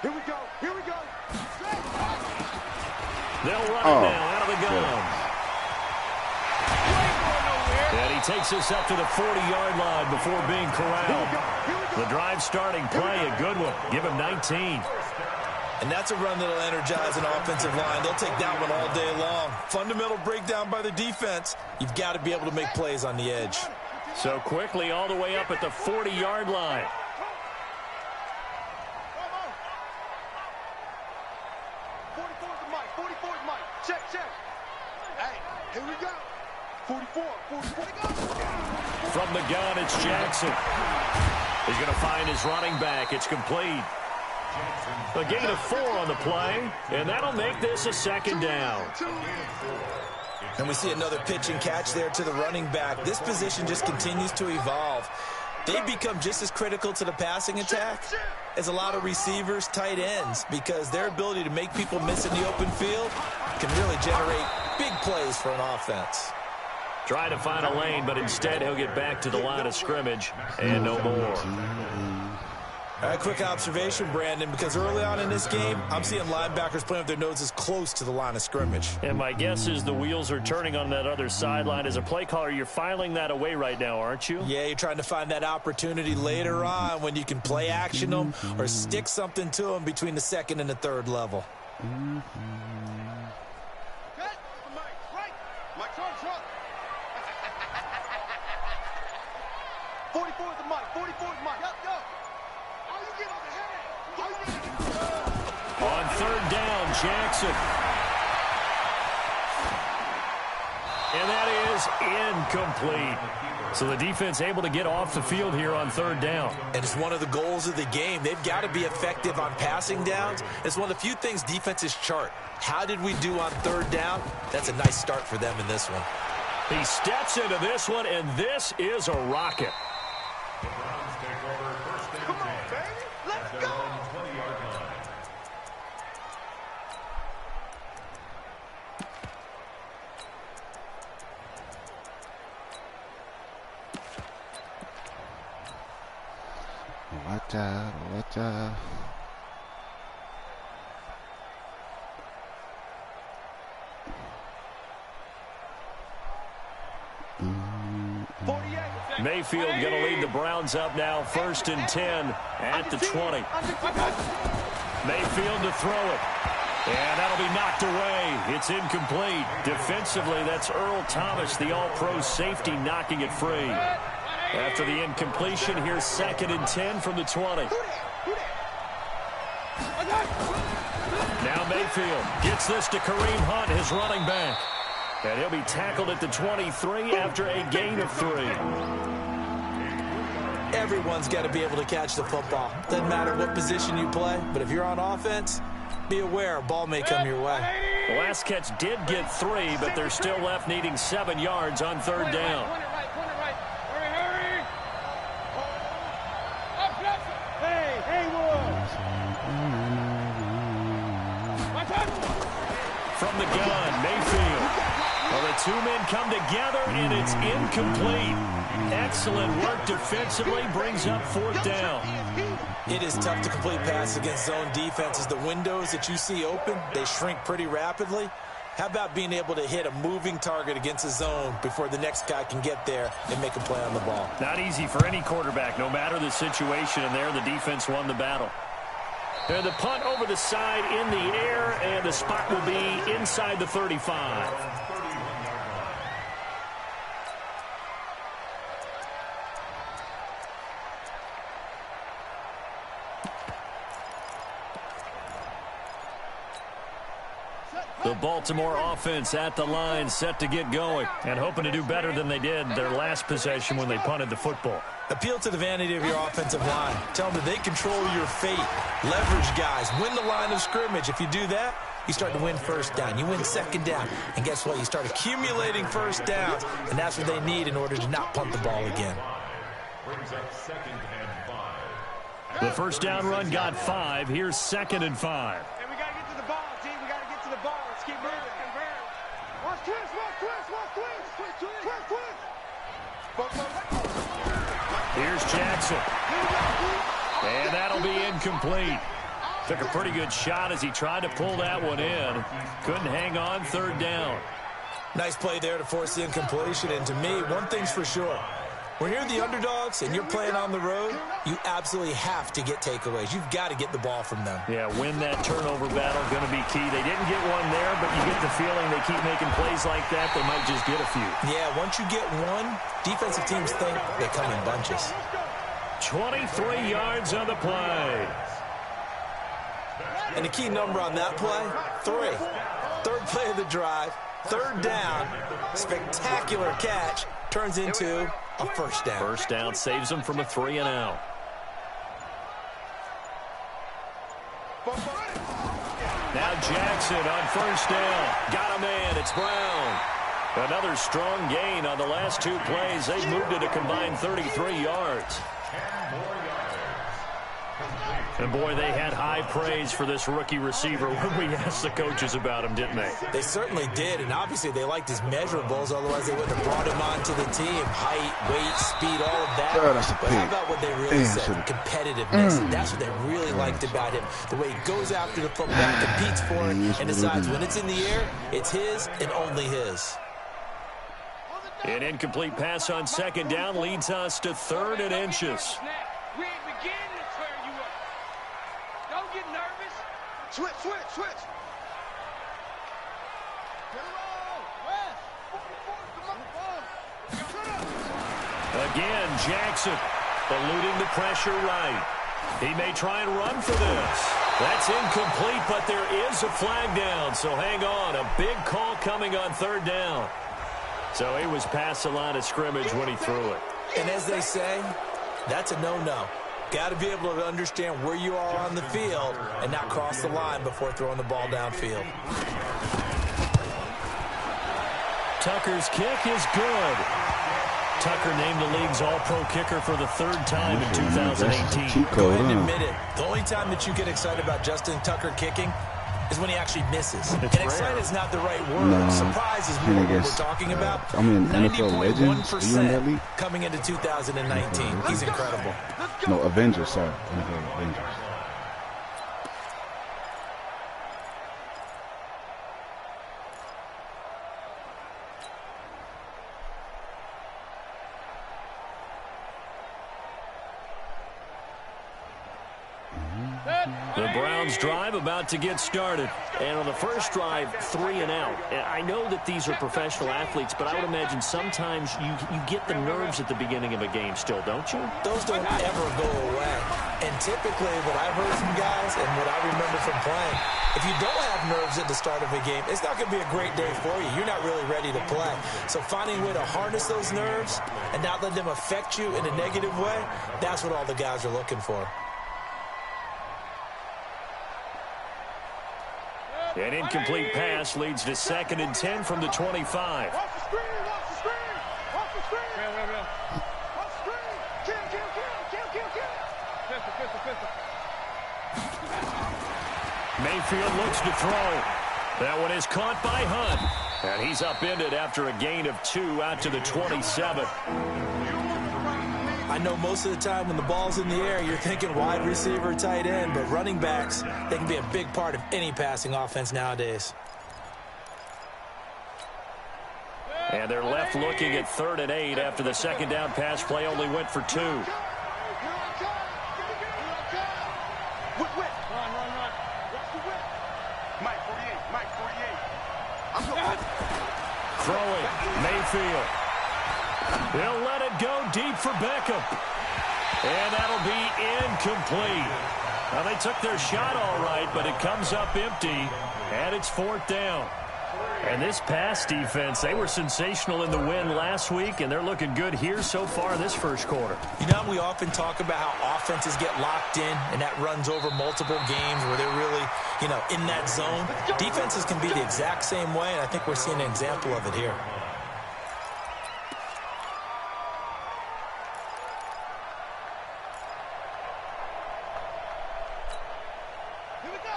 Here we go. Here we go. They'll run it now out of the gun. And he takes us up to the 40-yard line before being corralled. The drive starting play, a good one. Give him 19. And that's a run that'll energize an offensive line. They'll take that one all day long. Fundamental breakdown by the defense. You've got to be able to make plays on the edge. So quickly all the way up at the 40-yard line. 44's the mic. 44's mic. Check, check. Hey, here we go. 44. From the gun, it's Jackson. He's going to find his running back. It's complete. A gain of 4 on the play, and that'll make this a second down. And we see another pitch and catch there to the running back. This position just continues to evolve. They become just as critical to the passing attack as a lot of receivers, tight ends, because their ability to make people miss in the open field can really generate big plays for an offense. Try to find a lane, but instead he'll get back to the line of scrimmage and no more. All right, quick observation, Brandon, because early on in this game, I'm seeing linebackers playing with their noses close to the line of scrimmage. And my guess is the wheels are turning on that other sideline. As a play caller, you're filing that away right now, aren't you? Yeah, you're trying to find that opportunity later on when you can play action them or stick something to them between the second and the third level. On third down, Jackson. And that is incomplete. So the defense able to get off the field here on third down. And it's one of the goals of the game. They've got to be effective on passing downs. It's one of the few things defenses chart. How did we do on third down? That's a nice start for them in this one. He steps into this one, and this is a rocket. Come on, baby. Let's go. What Mayfield going to lead the Browns up now, 1st and 10 at the 20. Mayfield to throw it. And that'll be knocked away. It's incomplete. Defensively, that's Earl Thomas, the all-pro safety, knocking it free. After the incompletion, here's 2nd and 10 from the 20. Now Mayfield gets this to Kareem Hunt, his running back. And he'll be tackled at the 23 after a gain of 3. Everyone's got to be able to catch the football. Doesn't matter what position you play, but if you're on offense, be aware a ball may come your way. The last catch did get 3, but they're still left needing 7 yards on third down. From the gun, Mayfield. Well, the two men come together, and it's incomplete. Excellent work defensively, brings up 4th down. It is tough to complete passes against zone defenses. The windows that you see open, they shrink pretty rapidly. How about being able to hit a moving target against a zone before the next guy can get there and make a play on the ball? Not easy for any quarterback, no matter the situation, and there the defense won the battle. And the punt over the side in the air, and the spot will be inside the 35. The Baltimore offense at the line, set to get going, and hoping to do better than they did their last possession when they punted the football. Appeal to the vanity of your offensive line. Tell them that they control your fate. Leverage guys. Win the line of scrimmage. If you do that, you start to win first down. You win second down. And guess what? You start accumulating first downs, and that's what they need in order to not punt the ball again. The first down run got 5. Here's 2nd and 5. Here's Jackson. And that'll be incomplete. Took a pretty good shot as he tried to pull that one in. Couldn't hang on, third down. Nice play there to force the incompletion. And to me, one thing's for sure. When you're the underdogs and you're playing on the road, you absolutely have to get takeaways. You've got to get the ball from them. Yeah, win that turnover battle, going to be key. They didn't get one there, but you get the feeling they keep making plays like that, they might just get a few. Yeah, once you get one, defensive teams think they come in bunches. 23 yards on the play. And the key number on that play, 3. Third play of the drive, third down, spectacular catch, turns into a first down. First down saves them from a 3-and-out. Now Jackson on first down. Got a man. It's Brown. Another strong gain on the last 2 plays. They moved it a combined 33 yards. And, boy, they had high praise for this rookie receiver when we asked the coaches about him, didn't they? They certainly did, and obviously they liked his measurables, otherwise they wouldn't have brought him onto the team. Height, weight, speed, all of that. But how about what they really said? Competitiveness. That's what they really liked about him. The way he goes after the football, competes for it, and decides when it's in the air, it's his and only his. An incomplete pass on second down leads us to 3rd and inches. Switch. Again, Jackson eluding the pressure right. He may try and run for this. That's incomplete, but there is a flag down, so hang on. A big call coming on 3rd down. So he was past the line of scrimmage when he threw it. And as they say, that's a no-no. Got to be able to understand where you are on the field and not cross the line before throwing the ball downfield. Tucker's kick is good. Tucker named the league's all-pro kicker for the 3rd time in 2018. Go ahead and admit it. The only time that you get excited about Justin Tucker kicking is when he actually misses. And excited is not the right word. No, surprise is more what we're talking about. I mean, NFL Legends, are you in that league? Coming into 2019. He's incredible. No, Avengers, sorry. NFL Avengers. The Browns drive about to get started. And on the first drive, 3 and out. I know that these are professional athletes, but I would imagine sometimes you get the nerves at the beginning of a game still, don't you? Those don't ever go away. And typically what I've heard from guys and what I remember from playing, if you don't have nerves at the start of a game, it's not going to be a great day for you. You're not really ready to play. So finding a way to harness those nerves and not let them affect you in a negative way, that's what all the guys are looking for. An incomplete pass leads to 2nd and 10 from the 25. Watch the screen. Mayfield looks to throw. That one is caught by Hunt. And he's upended after a gain of 2 out to the 27. I know most of the time when the ball's in the air, you're thinking wide receiver, tight end, but running backs, they can be a big part of any passing offense nowadays. And they're left looking at 3rd and 8 after the second down pass play only went for 2. Run. Mike 48. Throwing, Mayfield. They'll let it go deep for Beckham. And that'll be incomplete. Now, they took their shot all right, but it comes up empty, and it's 4th down. And this pass defense, they were sensational in the win last week, and they're looking good here so far this first quarter. You know, we often talk about how offenses get locked in, and that runs over multiple games where they're really, in that zone. Defenses can be the exact same way, and I think we're seeing an example of it here.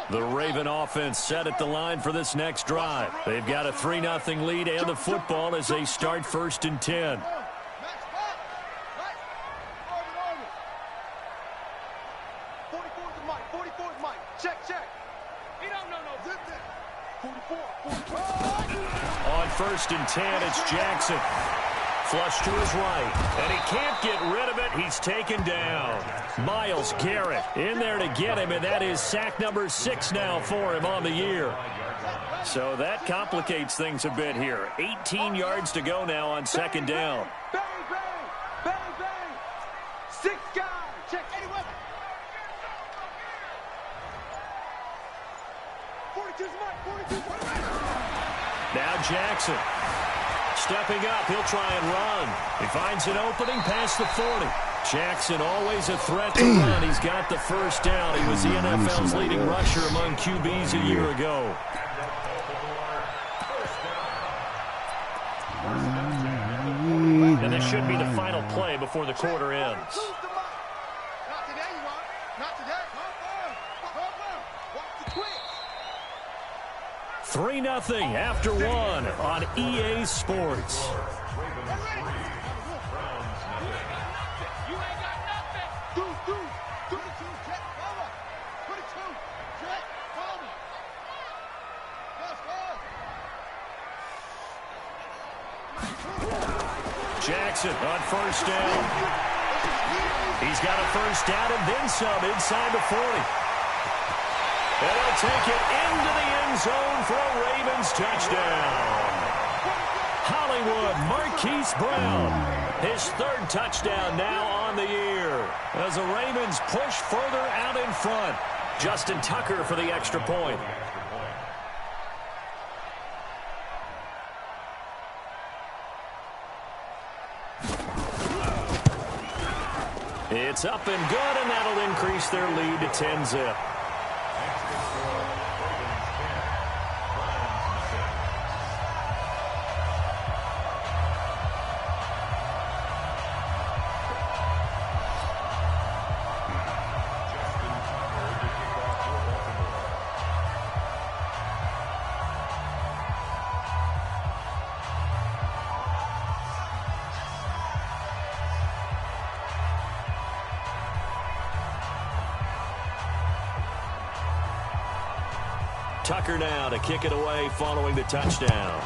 The Raven offense set at the line for this next drive. They've got a 3-0 lead and the football as they start 1st and 10. 44 is the mic. 44 is mic. Check, check. He don't know no zip that. 44. On 1st and 10, it's Jackson. Flush to his right, and he can't get rid of it. He's taken down. Myles Garrett in there to get him, and that is sack number 6 now for him on the year. So that complicates things a bit here. 18 yards to go now on 2nd down. Bang, bang, bang, bang. 6 guys. Check, 81. 42's mic. 42's mic. Now Jackson. Stepping up, he'll try and run. He finds an opening past the 40. Jackson always a threat to run. He's got the 1st down. He was the NFL's leading rusher among QBs a year ago. And this should be the final play before the quarter ends. Not today, you want. Not today. 3-0 after 1 on EA Sports. Jackson on 1st down. He's got a 1st down and then some inside the 40. And he'll take it into the end zone for a Ravens touchdown. Hollywood Marquise Brown, his 3rd touchdown now on the year. As the Ravens push further out in front. Justin Tucker for the extra point. It's up and good, and that'll increase their lead to 10-zip. Tucker now to kick it away following the touchdown.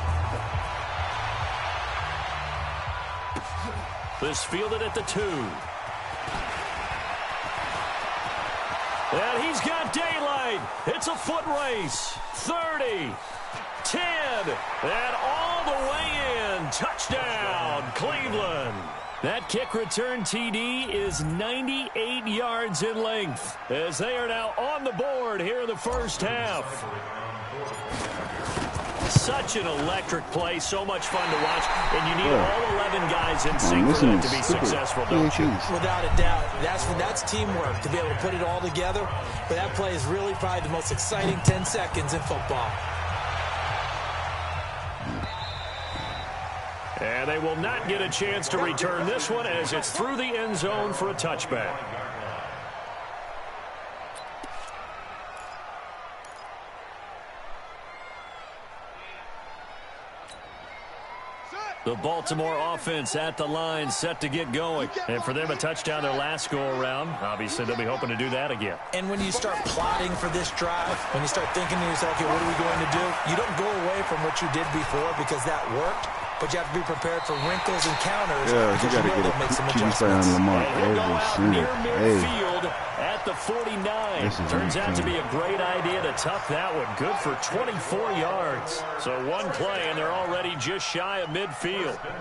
This fielded at the 2. And he's got daylight. It's a foot race. 30, 10, and all the way in. Touchdown, Cleveland. That kick return TD is 98 yards in length as they are now on the board here in the 1st half. Such an electric play, so much fun to watch, and you need all 11 guys in sync for that to be successful, don't you? Without a doubt. That's teamwork to be able to put it all together. But that play is really probably the most exciting 10 seconds in football. And they will not get a chance to return this one as it's through the end zone for a touchback. The Baltimore offense at the line, set to get going. And for them, a touchdown their last go-around. Obviously, they'll be hoping to do that again. And when you start plotting for this drive, when you start thinking to yourself, okay, what are we going to do? You don't go away from what you did before because that worked. But you have to be prepared for wrinkles and counters. Yeah, you got to get a QB spray on Lamar every single midfield at the 49. Turns out to be a great idea to tuck that one. Good for 24 yards. So one play, and they're already just shy of midfield. 42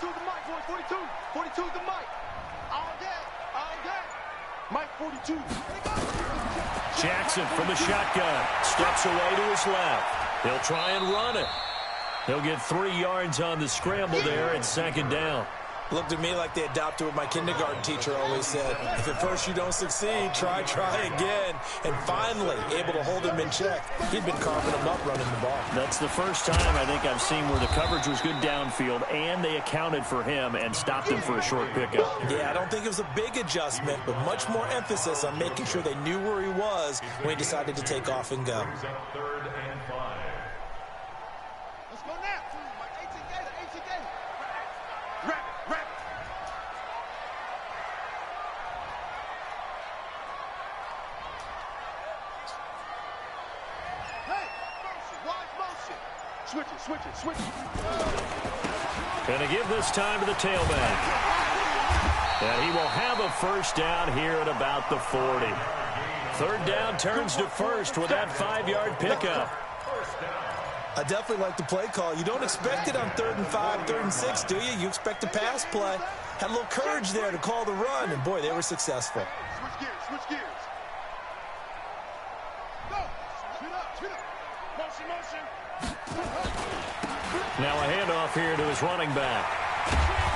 the mic, boy. 42. 42 the mic. All day. All day. Mike 42. Jackson from the shotgun. Steps away to his left. He'll try and run it. He'll get 3 yards on the scramble there at 2nd down. Looked to me like they adopted what my kindergarten teacher always said. If at first you don't succeed, try again. And finally, able to hold him in check. He'd been carving him up running the ball. That's the first time I think I've seen where the coverage was good downfield and they accounted for him and stopped him for a short pickup. Yeah, I don't think it was a big adjustment, but much more emphasis on making sure they knew where he was when he decided to take off and go. Let's go now. 18 Gator. Wrap it. Switch it. Gonna give this time to the tailback. And he will have a first down here at about the 40. Third down turns to first with that 5-yard pickup. I definitely like the play call. You don't expect it on 3rd and 5, 3rd and 6, do you? You expect a pass play. Had a little courage there to call the run, and boy, they were successful. Switch gears. Go. Speed up. Motion. Now a handoff here to his running back.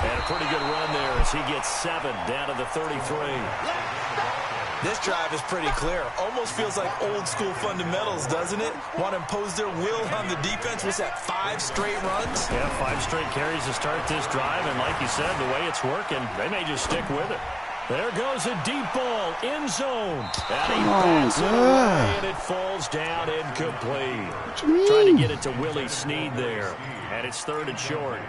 And a pretty good run there as he gets 7 down to the 33. This drive is pretty clear. Almost feels like old school fundamentals, doesn't it? Want to impose their will on the defense. Was that 5 straight runs? Yeah, 5 straight carries to start this drive. And like you said, the way it's working, they may just stick with it. There goes a deep ball, end zone. And he bats it away, and it falls down incomplete. Trying to get it to Willie Snead there. And it's 3rd and short.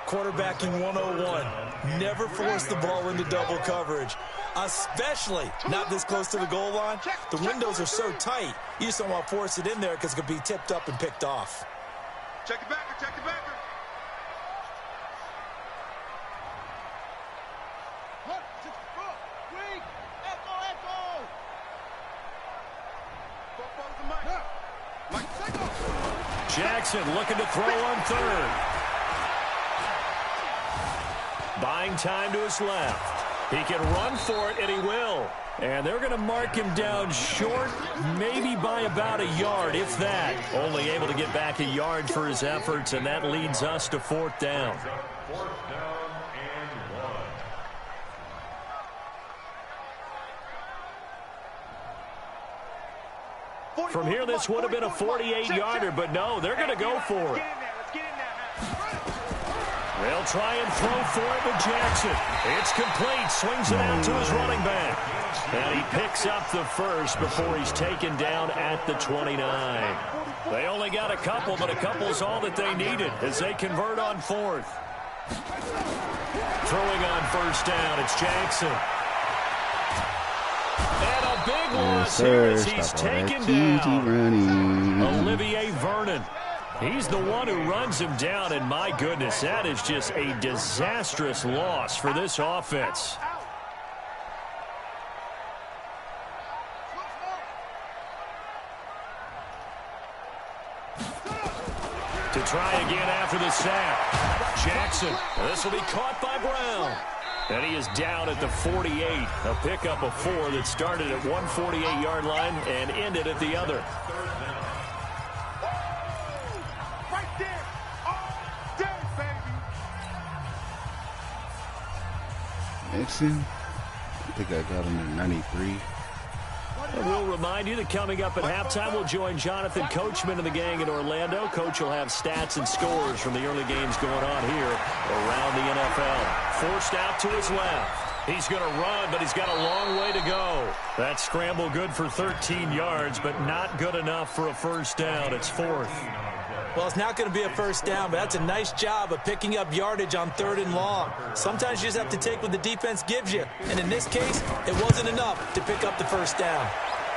Quarterbacking 101. Never force the ball into double coverage, especially not this close to the goal line. The windows are so tight, you just don't want to force it in there because it could be tipped up and picked off. Check the backer. Jackson looking to throw on 3rd. Buying time to his left. He can run for it, and he will. And they're going to mark him down short, maybe by about a yard, if that. Only able to get back a yard for his efforts, and that leads us to 4th down. From here, this would have been a 48-yarder, but no, they're going to go for it. They'll try and throw for it with Jackson. It's complete. Swings it out to his running back. And he picks up the first before he's taken down at the 29. They only got a couple, but a couple's all that they needed as they convert on 4th. Throwing on first down, it's Jackson. And a big loss here as he's taken down. Olivier Vernon. He's the one who runs him down, and my goodness, that is just a disastrous loss for this offense. To try again after the sack. Jackson, this will be caught by Brown. And he is down at the 48, a pickup of 4 that started at one 48-yard line and ended at the other. Nixon, I think I got him at 93. And we'll remind you that coming up at halftime, we'll join Jonathan Coachman and the gang in Orlando. Coach will have stats and scores from the early games going on here around the NFL. Forced out to his left. He's going to run, but he's got a long way to go. That scramble good for 13 yards, but not good enough for a first down. It's 4th. Well, it's not going to be a first down, but that's a nice job of picking up yardage on 3rd and long. Sometimes you just have to take what the defense gives you. And in this case, it wasn't enough to pick up the first down.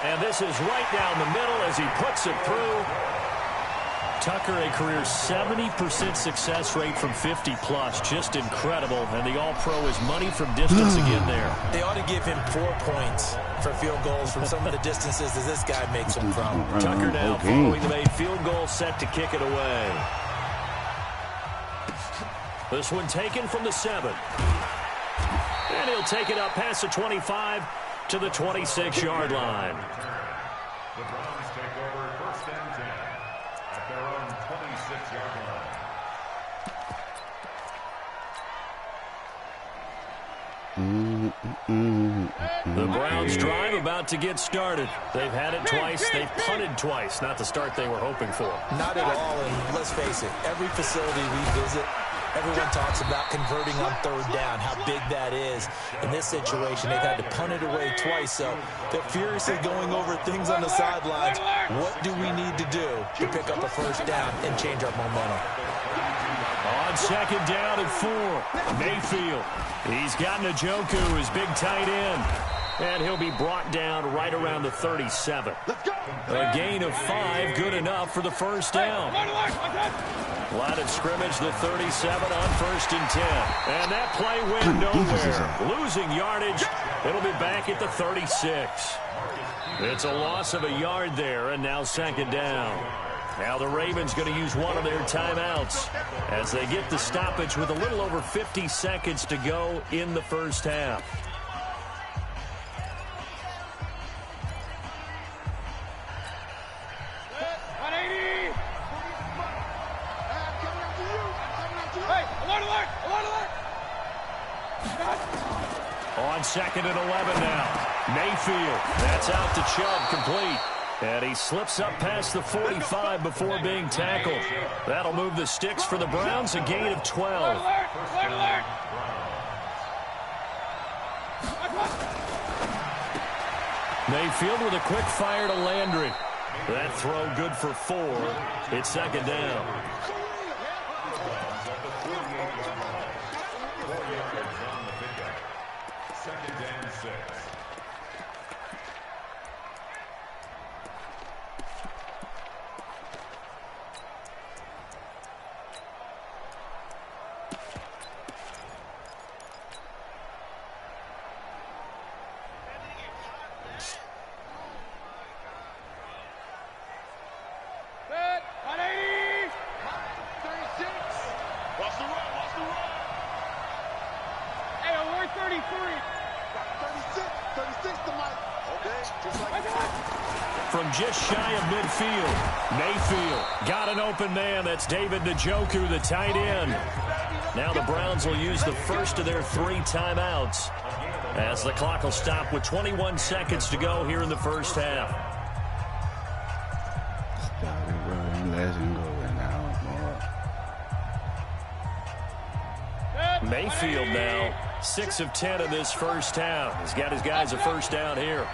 And this is right down the middle as he puts it through. Tucker, a career 70% success rate from 50-plus. Just incredible. And the All-Pro is money from distance again there. They ought to give him 4 points for field goals from some of the distances that this guy makes them from. Tucker now following the made field goal, set to kick it away. This one taken from the 7. And he'll take it up past the 25 to the 26-yard line. The Browns take over 1st and 10 at their own 26-yard line. The Browns drive about to get started. They've had it twice. They've punted twice. Not the start they were hoping for. Not at all, and let's face it, every facility we visit, everyone talks about converting on 3rd down, how big that is. In this situation, they've had to punt it away twice, so they're furiously going over things on the sidelines. What do we need to do to pick up a first down and change our momentum? On 2nd down and 4, Mayfield. He's got Njoku, his big tight end. And he'll be brought down right around the 37. A gain of 5, good enough for the first down. Line of scrimmage, the 37 on 1st and 10. And that play went nowhere. Losing yardage. It'll be back at the 36. It's a loss of a yard there, and now 2nd down. Now the Ravens going to use one of their timeouts as they get the stoppage with a little over 50 seconds to go in the first half. On 2nd and 11 now. Mayfield, that's out to Chubb, complete. And he slips up past the 45 before being tackled. That'll move the sticks for the Browns, a gain of 12. Mayfield with a quick fire to Landry. That throw good for 4. It's 2nd down. From just shy of midfield, Mayfield got an open man. That's David Njoku, the tight end. Now the Browns will use the first of their 3 timeouts as the clock will stop with 21 seconds to go here in the first half. Mayfield now 6 of 10 in this first half. He's got his guys a first down here.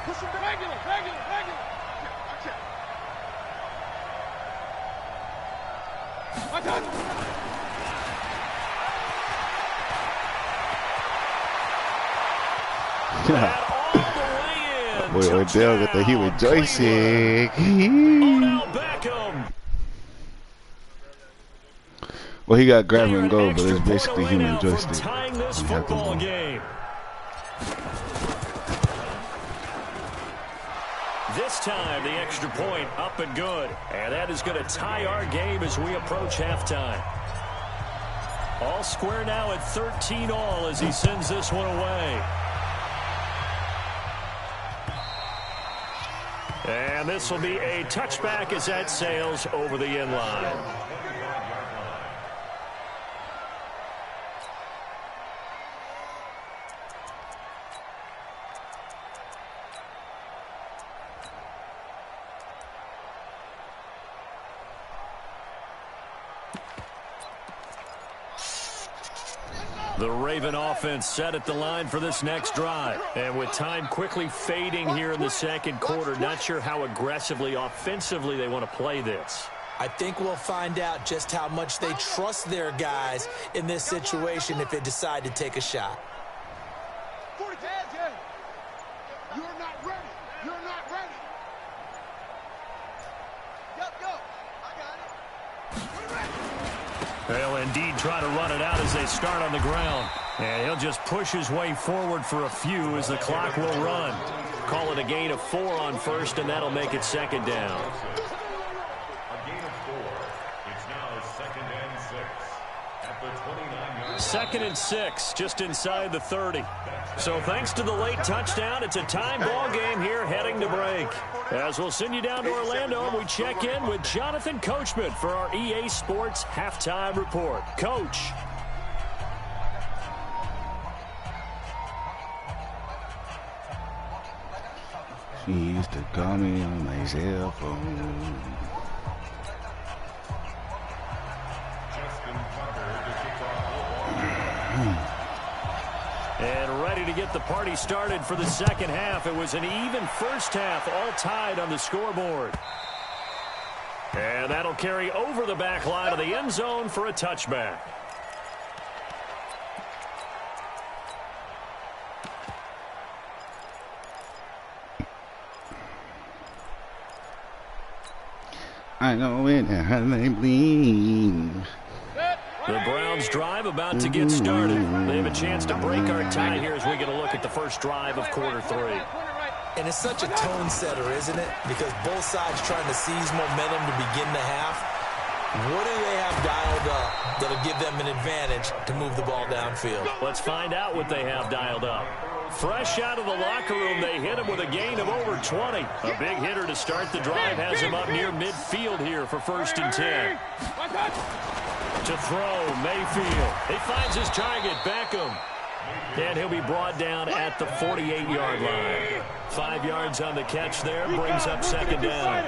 Boy, Odell got the Hewitt joystick. Well, he got grab and go, but it's basically human joystick. Tying this football game. This time, the extra point up and good. And that is going to tie our game as we approach halftime. All square now at 13 all as he sends this one away. And this will be a touchback as that sails over the end line. The Raven offense set at the line for this next drive. And with time quickly fading here in the second quarter, not sure how aggressively, offensively they want to play this. I think we'll find out just how much they trust their guys in this situation if they decide to take a shot. You're not ready. You're not ready. Go. I got it. They'll indeed try to run it out as they start on the ground. And he'll just push his way forward for a few as the clock will run. Call it a gain of 4 on first, and that'll make it 2nd down. A gain of 4. It's now 2nd and 6 at the 29-yard line. 2nd and 6, just inside the 30. So thanks to the late touchdown, it's a time ball game here heading to break. As we'll send you down to Orlando, and we check in with Jonathan Coachman for our EA Sports Halftime Report. Coach. She used to call me on my cell phone. And ready to get the party started for the second half. It was an even first half, all tied on the scoreboard. And that'll carry over the back line of the end zone for a touchback. I know it, how they bleed. The Browns drive about to get started. They have a chance to break our tie here as we get a look at the first drive of quarter 3. And it's such a tone setter, isn't it? Because both sides trying to seize momentum to begin the half. What do they have dialed up that'll give them an advantage to move the ball downfield? Let's find out what they have dialed up. Fresh out of the locker room, they hit him with a gain of over 20. A big hitter to start the drive has him up near midfield here for 1st and 10. To throw, Mayfield. He finds his target, Beckham. And he'll be brought down at the 48-yard line. 5 yards on the catch there, brings up 2nd down.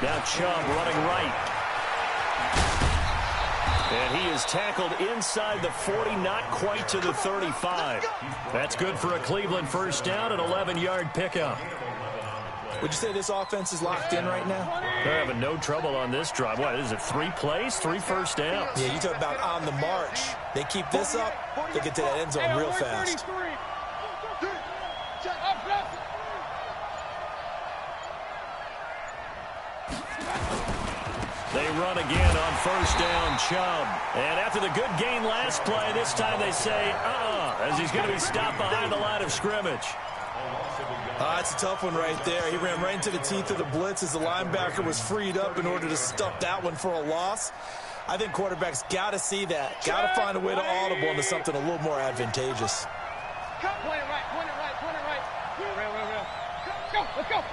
Now Chubb running right. And he is tackled inside the 40, not quite to the 35. That's good for a Cleveland first down, an 11-yard pickup. Would you say this offense is locked in right now? They're having no trouble on this drive. What is it, 3 plays, 3 first downs? Yeah, you talk about on the march. They keep this up, they'll get to that end zone real fast. They run again on first down, Chubb. And after the good gain last play, this time they say, as he's going to be stopped behind the line of scrimmage. That's a tough one right there. He ran right into the teeth of the blitz as the linebacker was freed up in order to stuff that one for a loss. I think quarterbacks got to see that. Got to find a way to audible into something a little more advantageous. Point it right. Real. Let's go.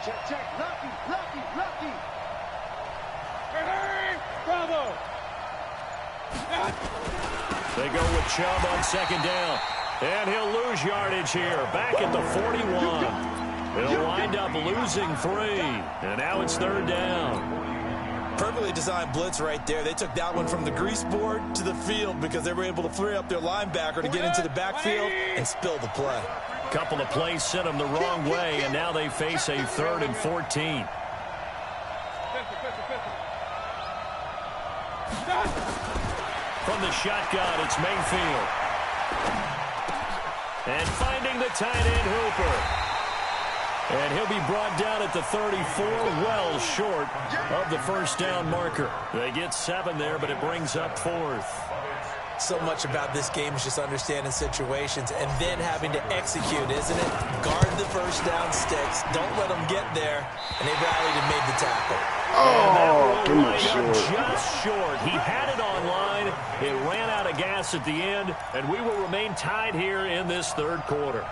Check. Lucky. Bravo. They go with Chubb on 2nd down. And he'll lose yardage here. Back at the 41. He'll wind up losing 3. And now it's 3rd down. Perfectly designed blitz right there. They took that one from the grease board to the field because they were able to free up their linebacker to get into the backfield and spill the play. A couple of plays sent them the wrong way, and now they face a 3rd and 14. From the shotgun, it's Mayfield. And finding the tight end, Hooper. And he'll be brought down at the 34, well short of the first down marker. They get 7 there, but it brings up 4th. So much about this game is just understanding situations and then having to execute, isn't it? Guard the first down sticks. Don't let them get there. And they rallied and made the tackle. Oh, come on, just short. He had it on line. It ran out of gas at the end, and we will remain tied here in this 3rd quarter.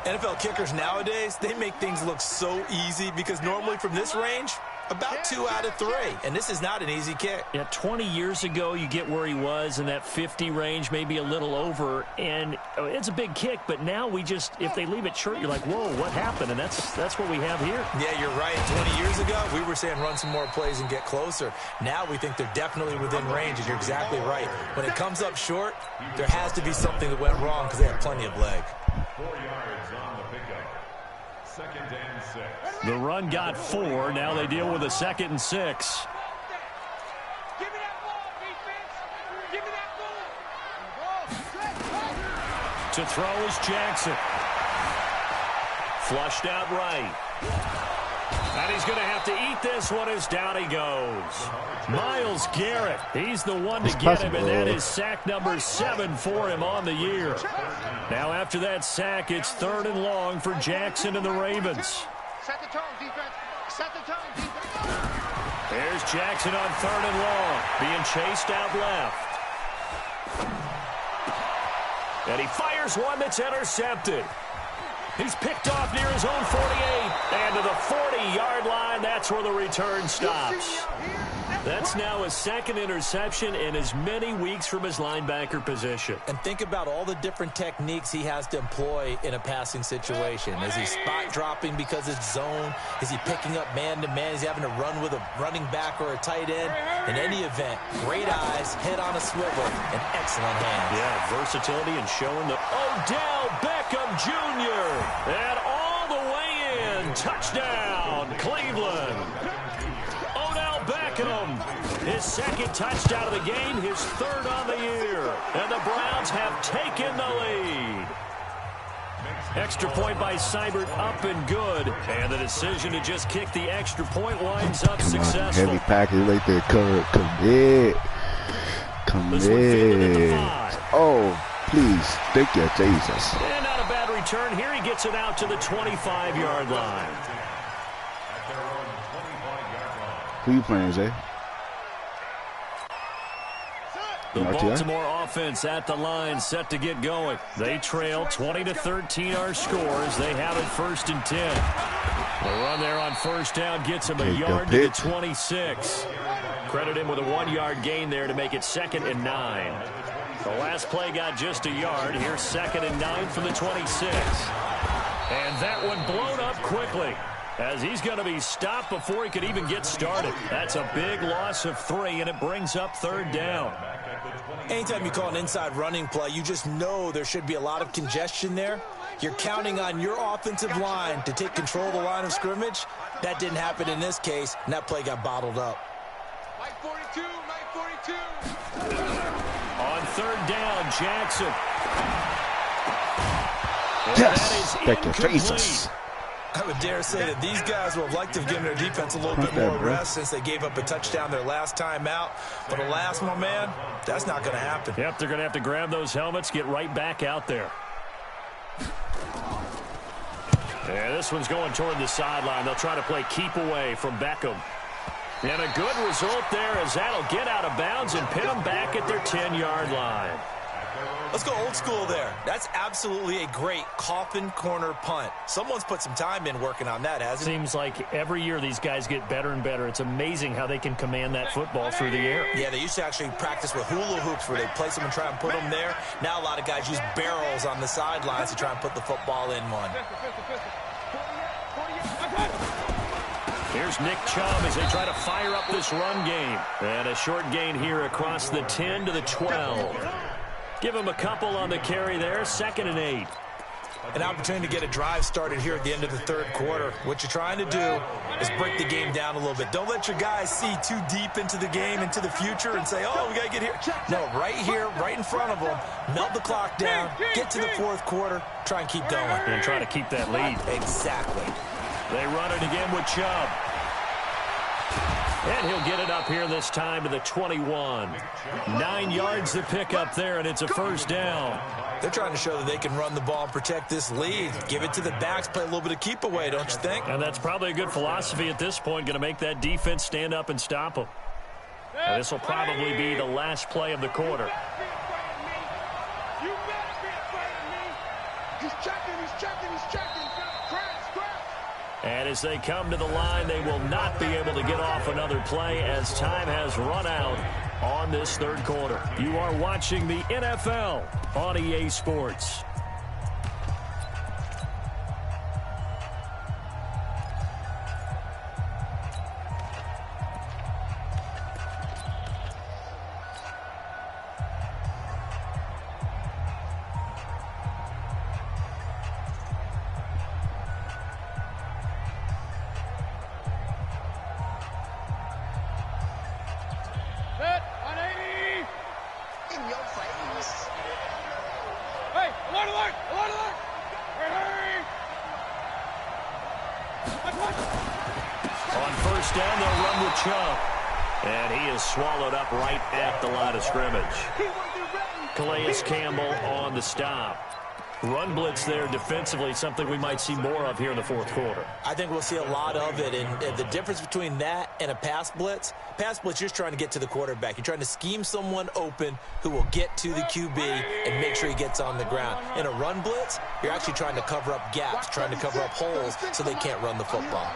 NFL kickers nowadays, they make things look so easy because normally from this range, about 2 out of 3. And this is not an easy kick. Yeah, 20 years ago, you get where he was in that 50 range, maybe a little over. And it's a big kick, but now we just, if they leave it short, you're like, whoa, what happened? And that's what we have here. Yeah, you're right. 20 years ago, we were saying run some more plays and get closer. Now we think they're definitely within range, and you're exactly right. When it comes up short, there has to be something that went wrong because they have plenty of leg. 4 yards on the pickup. 2nd and 6. The run got 4. Now they deal with a 2nd and 6. Give me that ball, defense. Give me that ball. To throw is Jackson. Flushed out right. And he's going to have to eat this one as down he goes. Myles Garrett, he's the one to get him, and that is sack number 7 for him on the year. Now after that sack, it's 3rd and long for Jackson and the Ravens. Set the tone, defense. Set the tone, defense. There's Jackson on 3rd and long, being chased out left. And he fires one that's intercepted. He's picked off near his own 48. And to the 40-yard line, that's where the return stops. That's now a 2nd interception in as many weeks from his linebacker position. And think about all the different techniques he has to employ in a passing situation. Is he spot dropping because it's zone? Is he picking up man-to-man? Is he having to run with a running back or a tight end? In any event, great eyes, head on a swivel, and excellent hands. Yeah, versatility and showing the Odell Beckham Jr. And all the way in. Touchdown, Cleveland. Odell Beckham, his 2nd touchdown of the game, his 3rd on the year. And the Browns have taken the lead. Extra point by Seibert, up and good. And the decision to just kick the extra point winds up successful. Heavy package right there. Commit. Oh, please. Thank you, Jesus. And not a bad return. Here he gets it out to the 25-yard line. Who you playing, Zay? The Baltimore offense at the line, set to get going. They trail 20-13 our scores. They have it 1st and 10. The run there on first down gets him a yard to the 26. Credit him with a 1-yard gain there to make it 2nd and 9. The last play got just a yard. Here's 2nd and 9 from the 26. And that one blown up quickly, as he's going to be stopped before he could even get started. That's a big loss of 3, and it brings up 3rd down. Anytime you call an inside running play, you just know there should be a lot of congestion there. You're counting on your offensive line to take control of the line of scrimmage. That didn't happen in this case, and that play got bottled up. Mike 42, Mike 42. On 3rd down, Jackson. Yes. Thank you, Jesus. I would dare say that these guys would have liked to have given their defense a little bit more rest since they gave up a touchdown their last time out. But alas, my man, that's not going to happen. Yep, they're going to have to grab those helmets, get right back out there. And this one's going toward the sideline. They'll try to play keep away from Beckham. And a good result there, as that'll get out of bounds and pin them back at their 10-yard line. Let's go old school there. That's absolutely a great coffin corner punt. Someone's put some time in working on that, hasn't it? Seems like every year these guys get better and better. It's amazing how they can command that football through the air. Yeah, they used to actually practice with hula hoops where they place them and try and put them there. Now a lot of guys use barrels on the sidelines to try and put the football in one. Here's Nick Chubb as they try to fire up this run game. And a short gain here across the 10 to the 12. Give him a couple on the carry there, 2nd and 8. An opportunity to get a drive started here at the end of the 3rd quarter. What you're trying to do is break the game down a little bit. Don't let your guys see too deep into the game, into the future, and say, oh, we got to get here. No, right here, right in front of them, melt the clock down, get to the 4th quarter, try and keep going. And try to keep that lead. Exactly. They run it again with Chubb. And he'll get it up here this time to the 21. 9 yards to pick up there, and it's a 1st down. They're trying to show that they can run the ball and protect this lead. Give it to the backs, play a little bit of keep away, don't you think? And that's probably a good philosophy at this point, going to make that defense stand up and stop them. And this will probably be the last play of the quarter. You better be afraid of me. He's checking, he's checking, he's checking. And as they come to the line, they will not be able to get off another play as time has run out on this 3rd quarter. You are watching the NFL on EA Sports. On 1st down, they'll run with Chubb. And he is swallowed up right at the line of scrimmage. Calais Campbell on the stop. Run blitz there defensively, something we might see more of here in the 4th quarter. I think we'll see a lot of it, and the difference between that and a pass blitz, you're just trying to get to the quarterback. You're trying to scheme someone open who will get to the QB and make sure he gets on the ground. In a run blitz, you're actually trying to cover up gaps, trying to cover up holes so they can't run the football.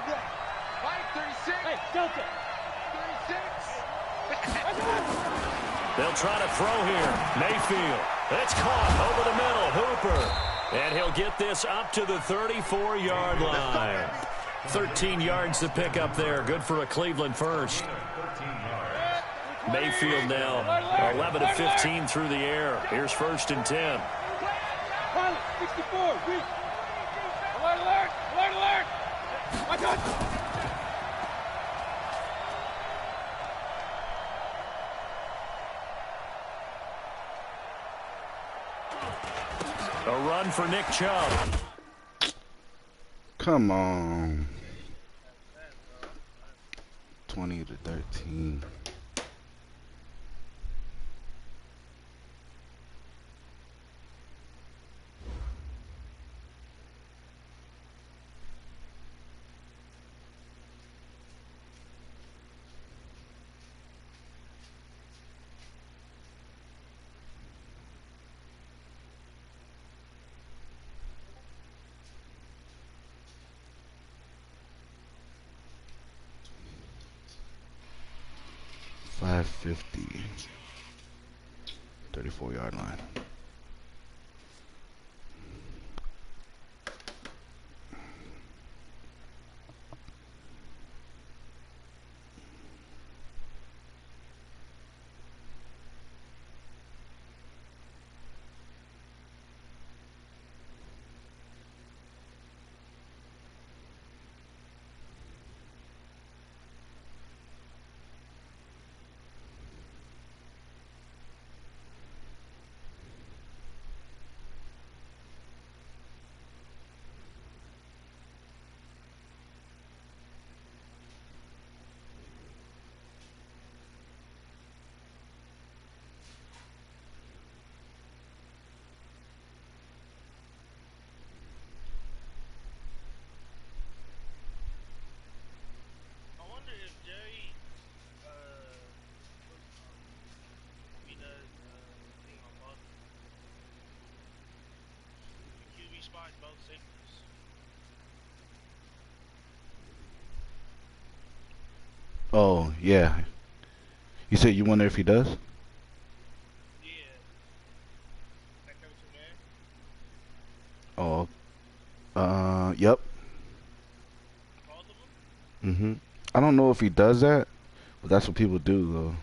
They'll try to throw here. Mayfield. It's caught over the middle. Hooper. And he'll get this up to the 34-yard line. 13 yards to pick up there. Good for a Cleveland first. Mayfield now 11 of 15 through the air. Here's 1st and 10. 64. Alert, alert, alert, alert. I got you. A run for Nick Chubb. Come on. 20-13. .550. 34-yard line. Oh, yeah. You said you wonder if he does? Oh, yep. I don't know if he does that, but that's what people do, though.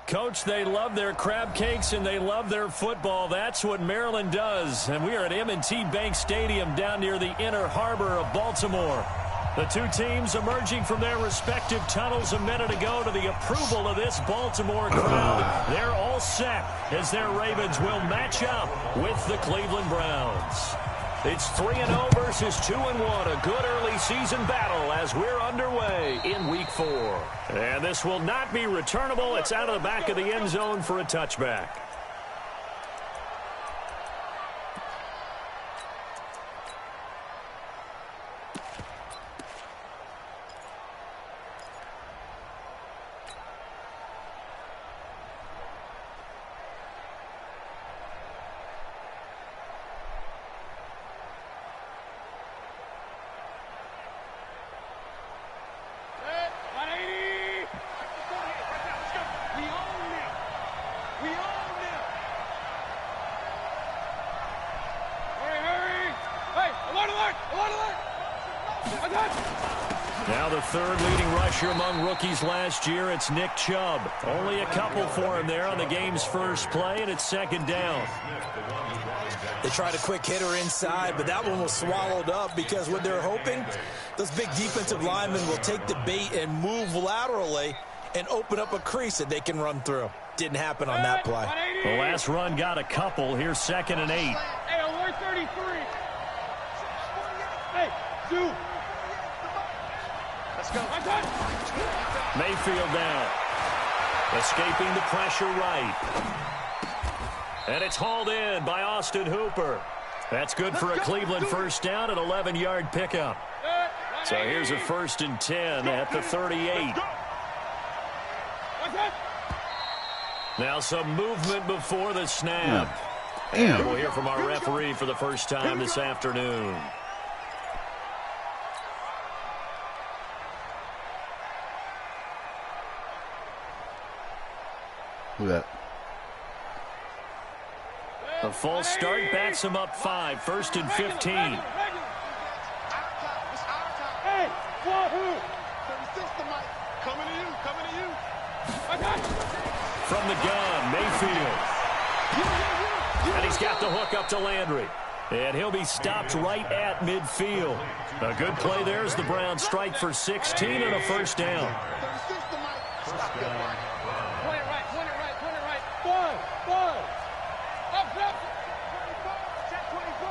Coach, they love their crab cakes and they love their football. That's what Maryland does. And we are at M&T Bank Stadium down near the Inner Harbor of Baltimore. The two teams emerging from their respective tunnels a minute ago to the approval of this Baltimore crowd. They're all set as their Ravens will match up with the Cleveland Browns. It's 3-0 versus 2-1. A good early season battle as we're underway in Week 4. And this will not be returnable. It's out of the back of the end zone for a touchback. Now the third leading rusher among rookies last year, it's Nick Chubb. Only a couple for him there on the game's first play, and it's second down. They tried a quick hitter inside, but that one was swallowed up because what they're hoping, those big defensive linemen will take the bait and move laterally and open up a crease that they can run through. Didn't happen on that play. The last run got a couple. Here's 2nd and 8. Hey, alert 33. Hey, 2. Let's go. Mayfield down. Escaping the pressure right. And it's hauled in by Austin Hooper. That's good for a Cleveland first down, an 11-yard pickup. So here's a 1st and 10 at the 38. Now some movement before the snap. Damn. We'll hear from our referee for the first time this afternoon. Who that? A false start backs him up 5, 1st and 15. Hey, Wahoo! 36 to Mike. Coming to you, coming to you. From the gun, Mayfield. And he's got the hook up to Landry. And he'll be stopped right at midfield. A good play there as the Browns strike for 16 and a first down. 36 to Mike. Stop that, Mike. Check 24.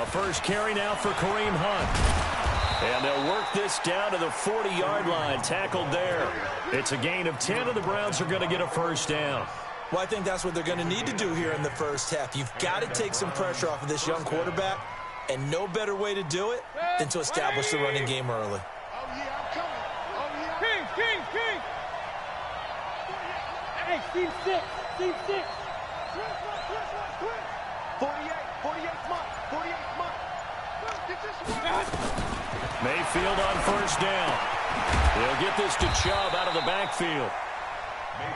A first carry now for Kareem Hunt. And they'll work this down to the 40-yard line, tackled there. It's a gain of 10, and the Browns are going to get a first down. Well, I think that's what they're going to need to do here in the first half. You've got to take some pressure off of this young quarterback, and no better way to do it than to establish the running game early. Oh, yeah, I'm coming. Oh, yeah. King. Hey, team 6. 48 Mike. Get this one. Mayfield on first down. They'll get this to Chubb out of the backfield.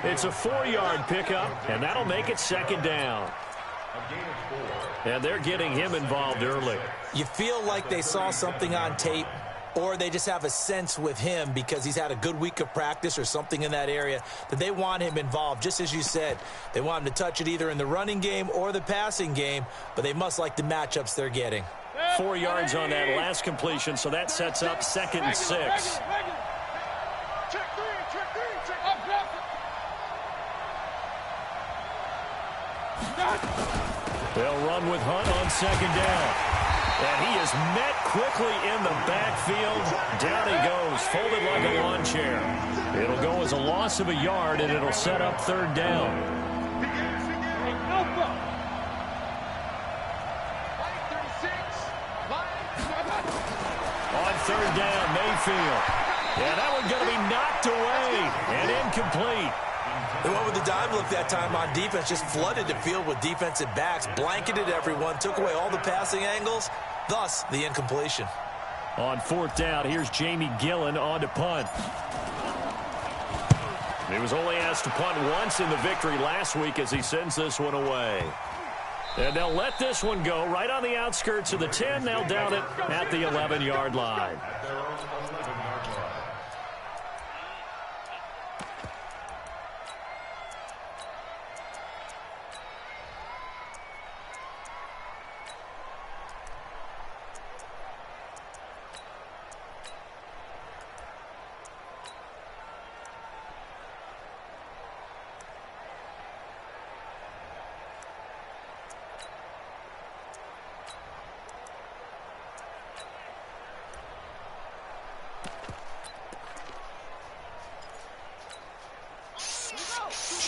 It's a 4-yard pickup, and that'll make it second down. And they're getting him involved early. You feel like they saw something on tape, or they just have a sense with him because he's had a good week of practice or something in that area that they want him involved. Just as you said, they want him to touch it either in the running game or the passing game, but they must like the matchups they're getting. 4 yards on that last completion, so that sets up 2nd and 6. Check three. They'll run with Hunt on second down. And he is met quickly in the backfield. Down he goes, folded like a lawn chair. It'll go as a loss of a yard, and it'll set up 3rd down. On 3rd down, Mayfield. Yeah, that one's going to be knocked away and incomplete. They went with the dive look that time on defense, just flooded the field with defensive backs, blanketed everyone, took away all the passing angles, thus the incompletion. On 4th down, here's Jamie Gillen on to punt. He was only asked to punt once in the victory last week as he sends this one away. And they'll let this one go right on the outskirts of the 10. They'll down it at the 11-yard line.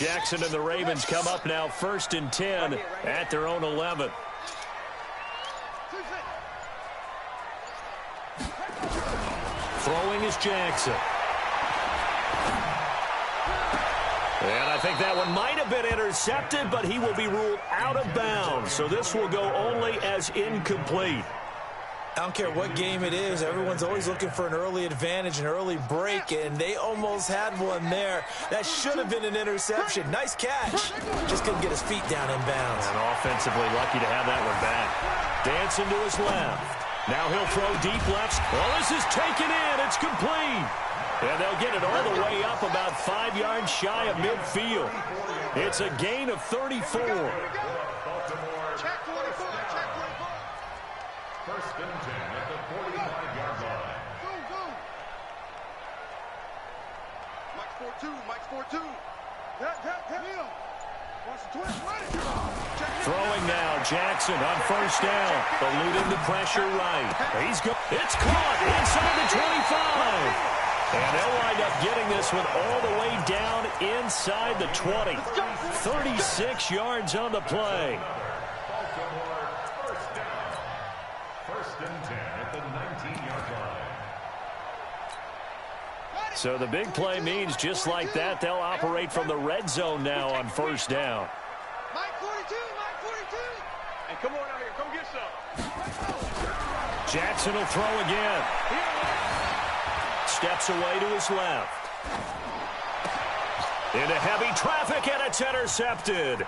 Jackson and the Ravens come up now 1st and 10 at their own 11. Throwing is Jackson. And I think that one might have been intercepted, but he will be ruled out of bounds. So this will go only as incomplete. I don't care what game it is. Everyone's always looking for an early advantage, an early break, and they almost had one there. That should have been an interception. Nice catch. Just couldn't get his feet down in bounds. And offensively lucky to have that one back. Dancing to his left. Now he'll throw deep left. Well, this is taken in. It's complete. And they'll get it all the way up about 5 yards shy of midfield. It's a gain of 34. First and 10 at the 45-yard line. Go. Mike's 4-2. Mike's 4-2. Him. Watch the twist. Throwing now, Jackson on first down. Eluding the pressure right. It's caught inside the 25. And they'll wind up getting this one all the way down inside the 20. 36 yards on the play. Baltimore first down. First and 10 at the 19-yard line. So the big play means just like that, they'll operate from the red zone now on first down. Mike 42. Hey, come on out here. Come get some. Jackson will throw again. Steps away to his left. Into heavy traffic, and it's intercepted.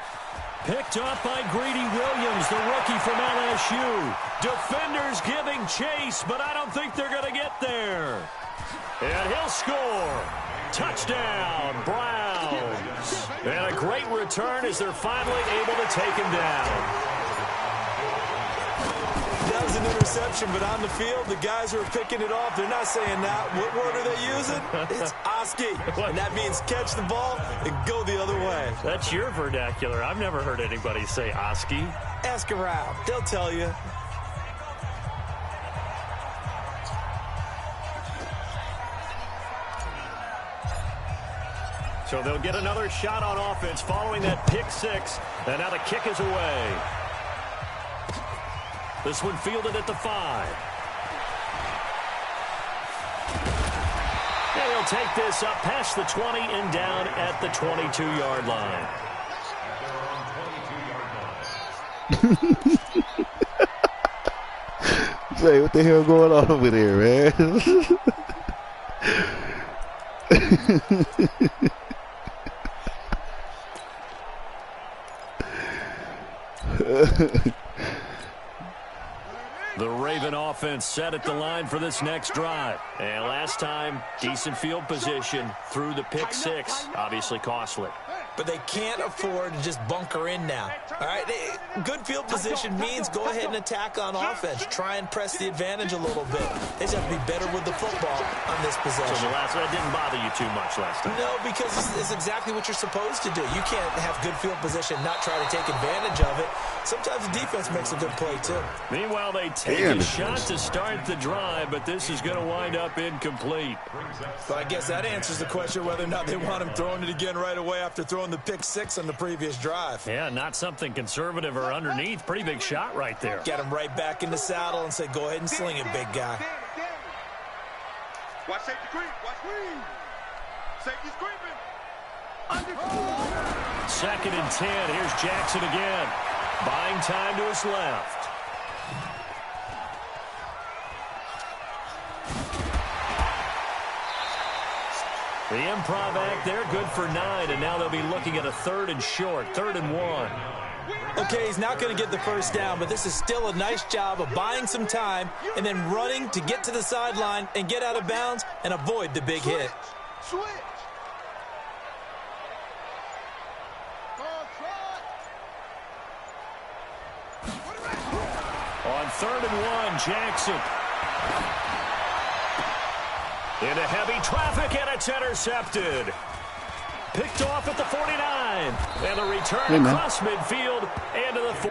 Picked up by Greedy Williams, the rookie from LSU. Defenders giving chase, but I don't think they're going to get there. And he'll score. Touchdown, Browns. And a great return as they're finally able to take him down. That was an interception, but on the field, the guys who are picking it off, they're not saying that. What word are they using? It's Oski. And that means catch the ball and go the other way. That's your vernacular. I've never heard anybody say Oski. Ask around. They'll tell you. So they'll get another shot on offense following that pick six. And now the kick is away. This one fielded at the 5. And he'll take this up past the 20 and down at the 22-yard line. Say, what the hell going on over there, man? The Raven offense set at the line for this next drive. And last time, decent field position through the pick six. Obviously costly. But they can't afford to just bunker in now. All right, good field position means go ahead and attack on offense. Try and press the advantage a little bit. They just have to be better with the football on this possession. So that didn't bother you too much last time? No, because it's exactly what you're supposed to do. You can't have good field position, not try to take advantage of it. Sometimes the defense makes a good play, too. Meanwhile, they take a shot to start the drive, but this is going to wind up incomplete. So I guess that answers the question whether or not they want him throwing it again right away after throwing the pick six on the previous drive. Yeah, not something conservative or underneath. Pretty big shot right there. Get him right back in the saddle and say, go ahead and sling it, big guy. Watch safety creep. Watch creep. Safety's creeping. Second and 10. Here's Jackson again. Buying time to his left. The improv act there, good for 9, and now they'll be looking at a 3rd and short, 3rd and 1. Okay, he's not going to get the first down, but this is still a nice job of buying some time and then running to get to the sideline and get out of bounds and avoid the big hit. Switch. On 3rd and 1, Jackson. Into heavy traffic, and it's intercepted. Picked off at the 49. And the return across midfield and to the 4.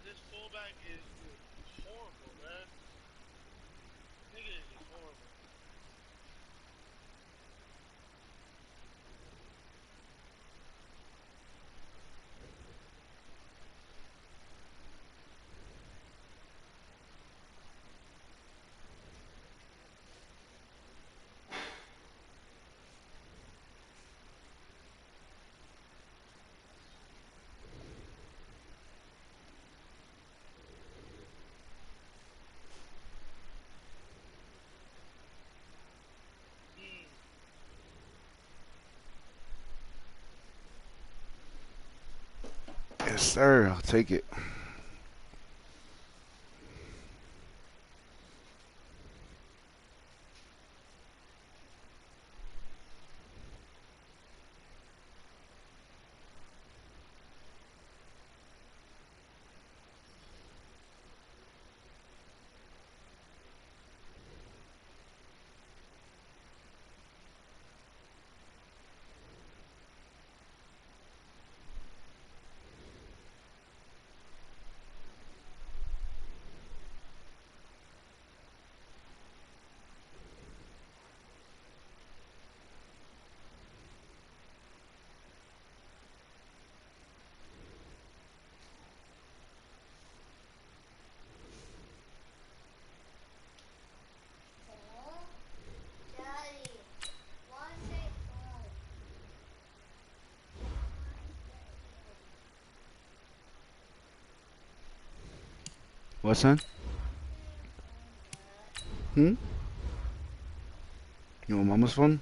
this fullback is just horrible, man. Nigga is just horrible. Yes, sir. I'll take it. What, son? Hmm? You want mama's phone?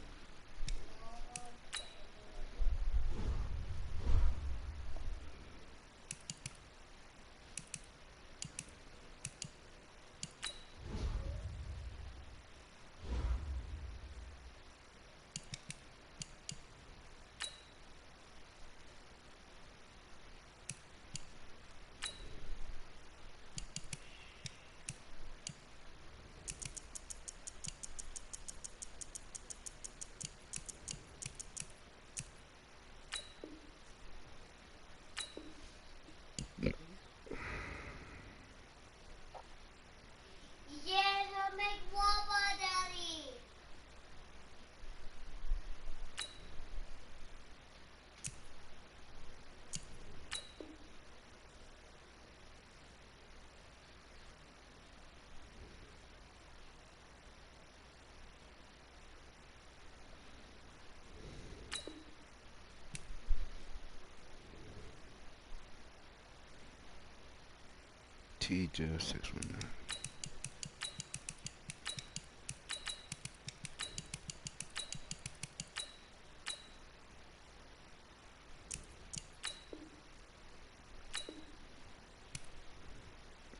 TJ619.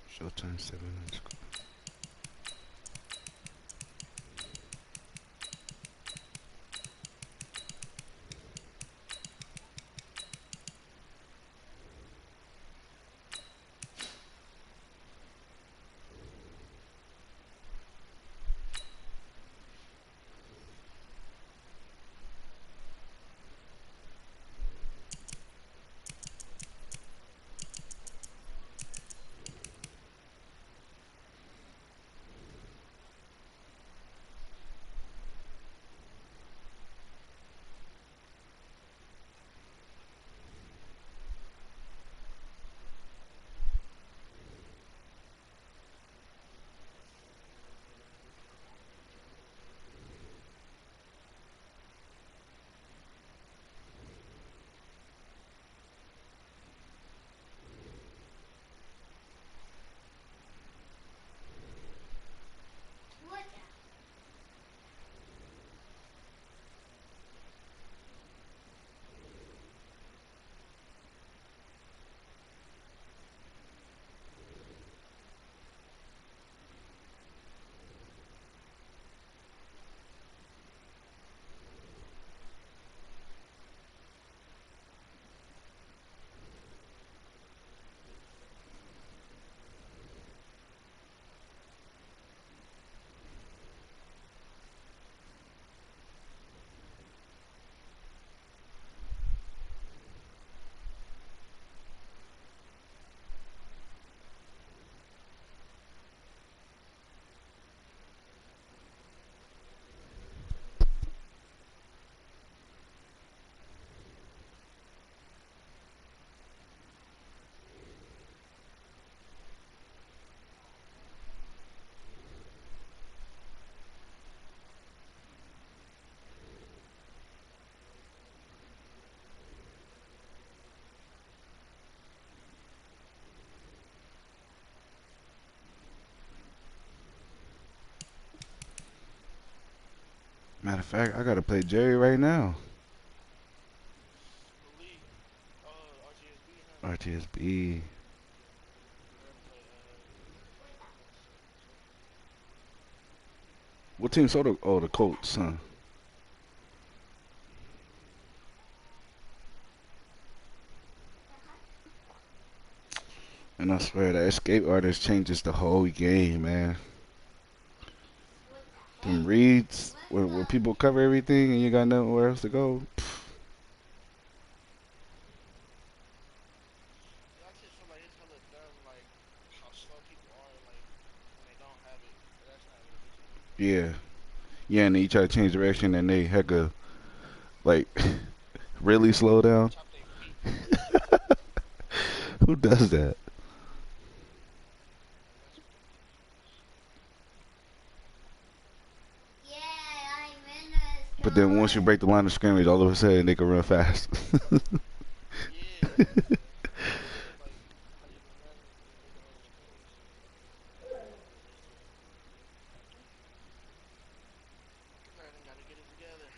Showtime 7. Let's go. Matter of fact, I gotta play Jerry right now. Elite. RGSB, huh? RTSB. I gotta play, What team sold the? Oh, the Colts, huh? And I swear that escape artist changes the whole game, man. Them reads where people cover everything and you got nowhere else to go. yeah, I just feel like it's hella dumb, like, how slow people are, like, when they don't have it. But that's not really good. Yeah, yeah, and then you try to change direction and they hecka like really slow down. Chop their feet. Who does that? That's what But then once you break the line of scrimmage, all of a sudden they can run fast. yeah, that's what it is. Like, how you can run when you break the line of scrimmage. Kindergarten gotta get it together.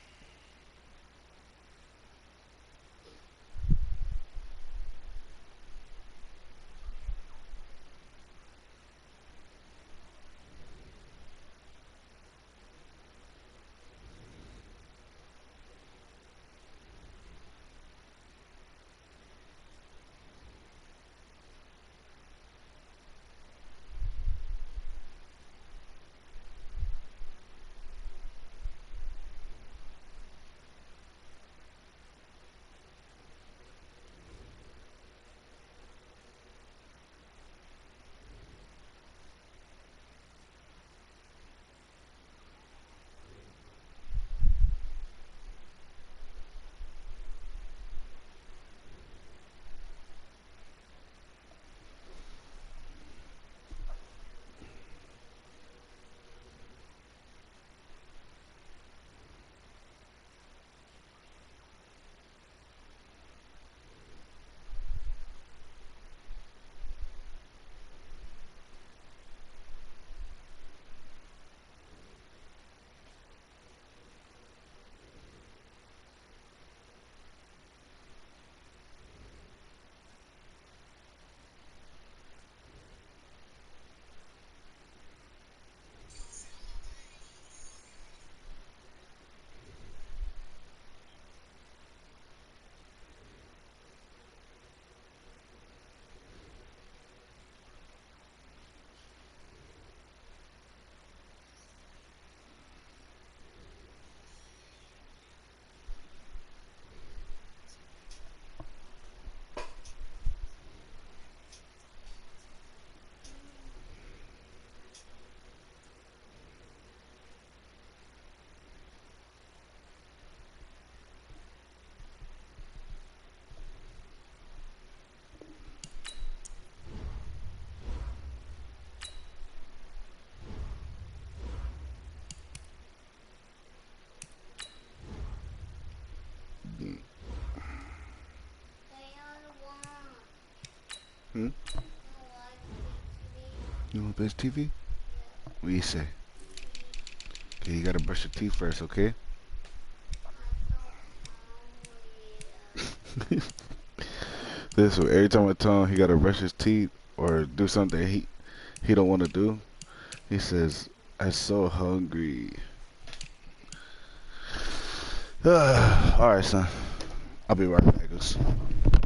Hmm? You want this TV? What do you say? Okay, you gotta brush your teeth first, okay? This way, every time I tell him he gotta brush his teeth or do something he don't want to do, he says, "I'm so hungry." All right, son. I'll be right back.